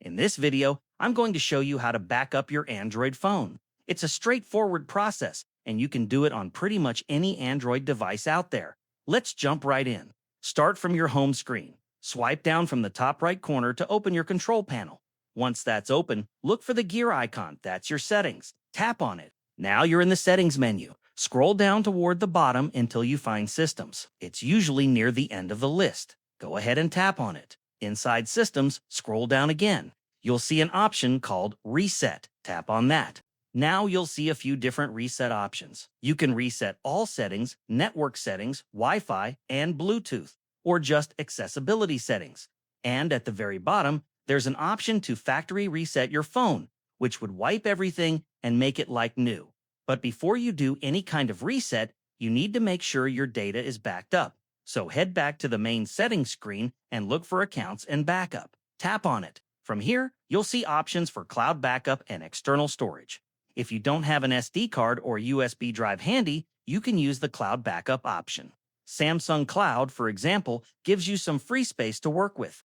In this video, I'm going to show you how to back up your Android phone. It's a straightforward process, and you can do it on pretty much any Android device out there. Let's jump right in. Start from your home screen. Swipe down from the top right corner to open your control panel. Once that's open, look for the gear icon. That's your settings. Tap on it. Now you're in the settings menu. Scroll down toward the bottom until you find Systems. It's usually near the end of the list. Go ahead and tap on it. Inside Systems, scroll down again. You'll see an option called Reset. Tap on that. Now you'll see a few different reset options. You can reset all settings, network settings, Wi-Fi, and Bluetooth, or just accessibility settings. And at the very bottom, there's an option to factory reset your phone, which would wipe everything and make it like new. But before you do any kind of reset, you need to make sure your data is backed up. So head back to the main settings screen and look for Accounts and Backup. Tap on it. From here, you'll see options for cloud backup and external storage. If you don't have an SD card or USB drive handy, you can use the cloud backup option. Samsung Cloud, for example, gives you some free space to work with.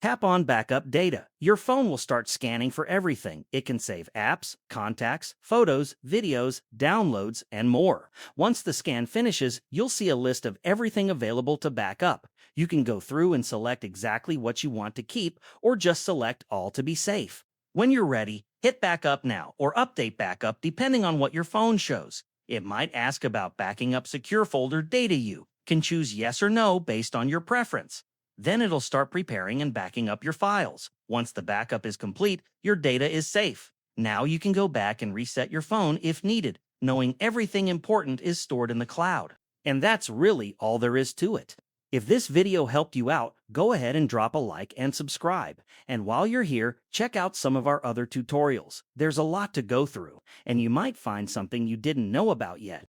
Tap on Backup Data. Your phone will start scanning for everything. It can save apps, contacts, photos, videos, downloads, and more. Once the scan finishes, you'll see a list of everything available to back up. You can go through and select exactly what you want to keep, or just select all to be safe. When you're ready, hit Backup Now or Update Backup depending on what your phone shows. It might ask about backing up secure folder data. You can choose yes or no based on your preference. Then it'll start preparing and backing up your files. Once the backup is complete, your data is safe. Now you can go back and reset your phone if needed, knowing everything important is stored in the cloud. And that's really all there is to it. If this video helped you out, go ahead and drop a like and subscribe. And while you're here, check out some of our other tutorials. There's a lot to go through, and you might find something you didn't know about yet.